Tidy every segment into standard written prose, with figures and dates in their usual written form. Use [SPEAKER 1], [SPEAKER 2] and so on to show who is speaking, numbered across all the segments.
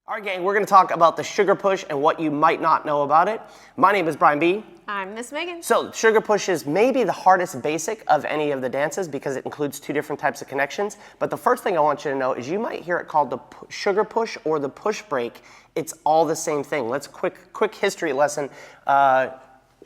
[SPEAKER 1] All right, gang, we're going to talk about the sugar push and what you might not know about it. My name is Brian B.
[SPEAKER 2] I'm Miss Megan.
[SPEAKER 1] So sugar push is maybe the hardest basic of any of the dances because it includes two different types of connections. But the first thing I want you to know is you might hear it called the sugar push or the push break. It's all the same thing. Let's quick history lesson.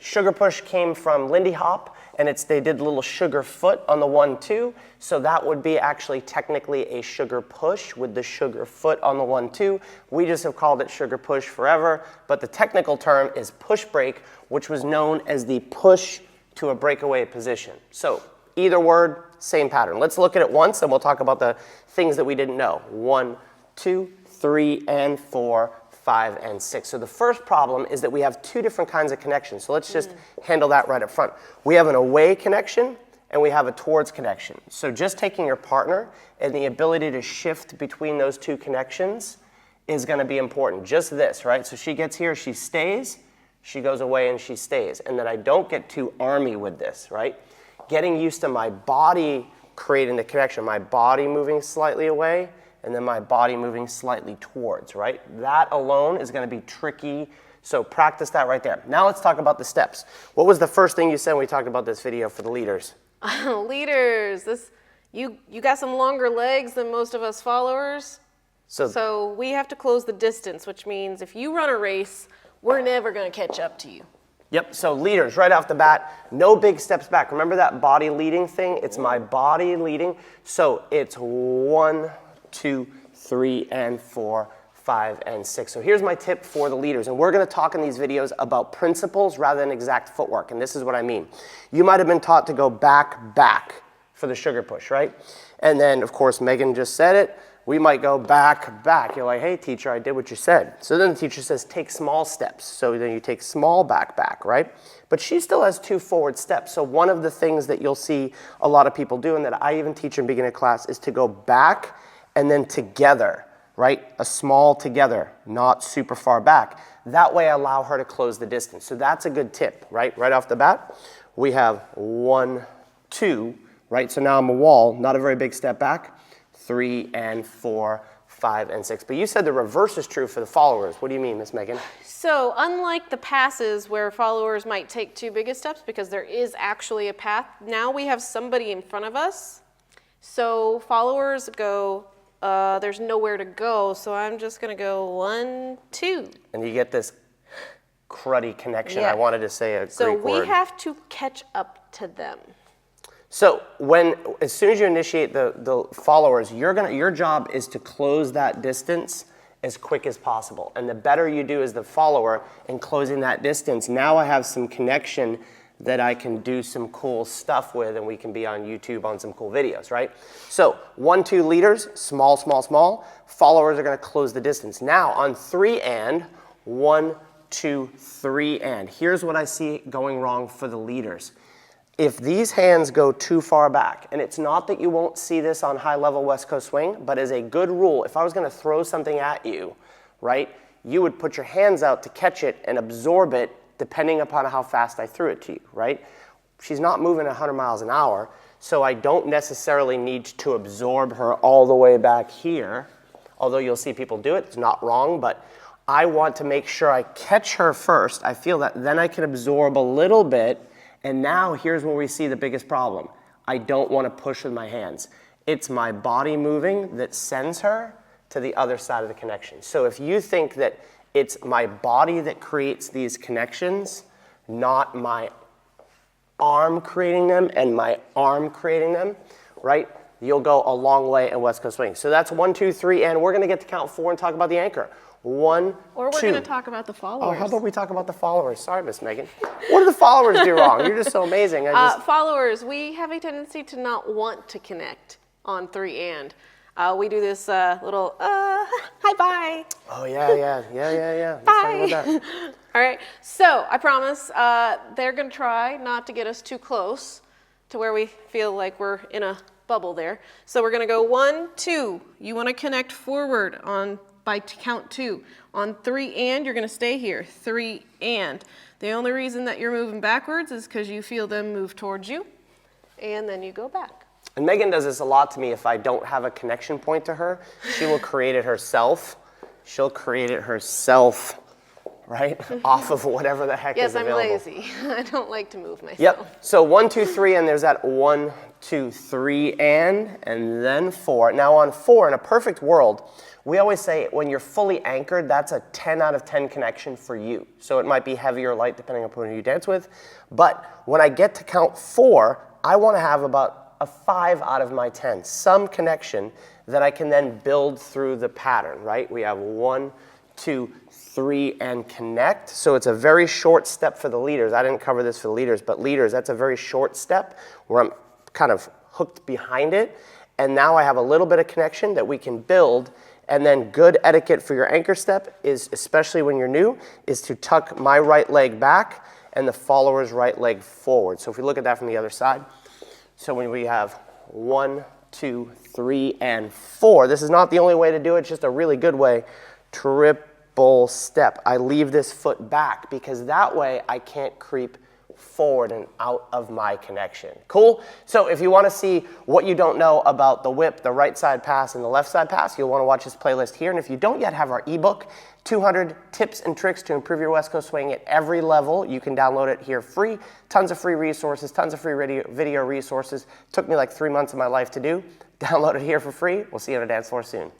[SPEAKER 1] Sugar push came from Lindy Hop, and they did a little sugar foot on the 1-2. So that would be actually technically a sugar push with the sugar foot on the 1-2. We just have called it sugar push forever, but the technical term is push break, which was known as the push to a breakaway position. So either word, same pattern. Let's look at it once, and we'll talk about the things that we didn't know. 1, 2, 3, and 4. 5 and 6. So the first problem is that we have two different kinds of connections. So let's just handle that right up front. We have an away connection and we have a towards connection. So just taking your partner and the ability to shift between those two connections is going to be important. Just this, right? So she gets here, she stays, she goes away and she stays. And then I don't get too army with this, right? Getting used to my body creating the connection, my body moving slightly away, and then my body moving slightly towards, right? That alone is going to be tricky, so practice that right there. Now let's talk about the steps. What was the first thing you said when we talked about this video for the leaders?
[SPEAKER 2] Leaders, you got some longer legs than most of us followers, so we have to close the distance, which means if you run a race, we're never going to catch up to you.
[SPEAKER 1] Yep, so leaders, right off the bat, no big steps back. Remember that body leading thing? It's my body leading, so it's 1, 2, 3, and 4, 5, and 6. So here's my tip for the leaders. And we're going to talk in these videos about principles rather than exact footwork. And this is what I mean. You might have been taught to go back for the sugar push, right? And then, of course, Megan just said it. We might go back. You're like, hey, teacher, I did what you said. So then the teacher says, take small steps. So then you take small back, right? But she still has 2 forward steps. So one of the things that you'll see a lot of people do, and that I even teach in beginner class, is to go back and then together, right? A small together, not super far back. That way I allow her to close the distance. So that's a good tip, right? Right off the bat, we have 1, 2, right? So now I'm a wall, not a very big step back. 3 and 4, 5 and 6. But you said the reverse is true for the followers. What do you mean, Miss Megan?
[SPEAKER 2] So unlike the passes where followers might take 2 biggest steps because there is actually a path, now we have somebody in front of us. So followers go, there's nowhere to go, so I'm just going to go 1, 2.
[SPEAKER 1] And you get this cruddy connection.
[SPEAKER 2] Yeah.
[SPEAKER 1] I wanted to say a Greek
[SPEAKER 2] word.
[SPEAKER 1] So
[SPEAKER 2] we have to catch up to them.
[SPEAKER 1] So as soon as you initiate the followers, your job is to close that distance as quick as possible. And the better you do as the follower in closing that distance, now I have some connection that I can do some cool stuff with, and we can be on YouTube on some cool videos, right? So 1, 2 leaders, small. Followers are going to close the distance. Now on 3 and, 1, 2, 3 and. Here's what I see going wrong for the leaders. If these hands go too far back, and it's not that you won't see this on high-level West Coast swing, but as a good rule, if I was going to throw something at you, right, you would put your hands out to catch it and absorb it depending upon how fast I threw it to you, right? She's not moving 100 miles an hour, so I don't necessarily need to absorb her all the way back here, although you'll see people do it. It's not wrong, but I want to make sure I catch her first. I feel that then I can absorb a little bit. And now here's where we see the biggest problem. I don't want to push with my hands. It's my body moving that sends her to the other side of the connection. So if you think that it's my body that creates these connections, not my arm creating them and my arm creating them, right? You'll go a long way in West Coast swing. So that's 1, 2, 3, and we're going to get to count 4 and talk about the anchor. 1, 2.
[SPEAKER 2] Or we're going to talk about the followers.
[SPEAKER 1] Oh, how about we talk about the followers? Sorry, Miss Megan. What do the followers do wrong? You're just so amazing.
[SPEAKER 2] Followers, we have a tendency to not want to connect on 3 and. We do this little, hi, bye.
[SPEAKER 1] Oh, yeah. Let's
[SPEAKER 2] bye.
[SPEAKER 1] talk about that.
[SPEAKER 2] All right, so I promise they're going to try not to get us too close to where we feel like we're in a bubble there. So we're going to go 1, 2. You want to connect forward by count 2. On 3 and, you're going to stay here. 3 and. The only reason that you're moving backwards is because you feel them move towards you, and then you go back.
[SPEAKER 1] And Megan does this a lot to me. If I don't have a connection point to her, she will create it herself she'll create it herself, right? Off of whatever the heck
[SPEAKER 2] Yes,
[SPEAKER 1] is
[SPEAKER 2] I'm
[SPEAKER 1] available.
[SPEAKER 2] lazy. I don't like to move myself.
[SPEAKER 1] Yep. So 1, 2, 3, and there's that 1, 2, 3, and then 4. Now on 4, in a perfect world, we always say when you're fully anchored, that's a 10 out of 10 connection for you. So it might be heavy or light depending on who you dance with. But when I get to count 4, I want to have about a 5 out of my 10, some connection that I can then build through the pattern, right? We have 1, 2, 3, and connect. So it's a very short step for the leaders. I didn't cover this for the leaders, but leaders, that's a very short step where I'm kind of hooked behind it. And now I have a little bit of connection that we can build. And then good etiquette for your anchor step is, especially when you're new, is to tuck my right leg back and the follower's right leg forward. So if we look at that from the other side, so when we have 1, 2, 3, and 4, this is not the only way to do it, it's just a really good way. Triple step. I leave this foot back because that way I can't creep forward and out of my connection. Cool? So if you want to see what you don't know about the whip, the right side pass, and the left side pass, you'll want to watch this playlist here. And if you don't yet have our ebook, 200 tips and tricks to improve your West Coast swing at every level, you can download it here free. Tons of free resources, tons of free video resources. Took me like 3 months of my life to do. Download it here for free. We'll see you on the dance floor soon.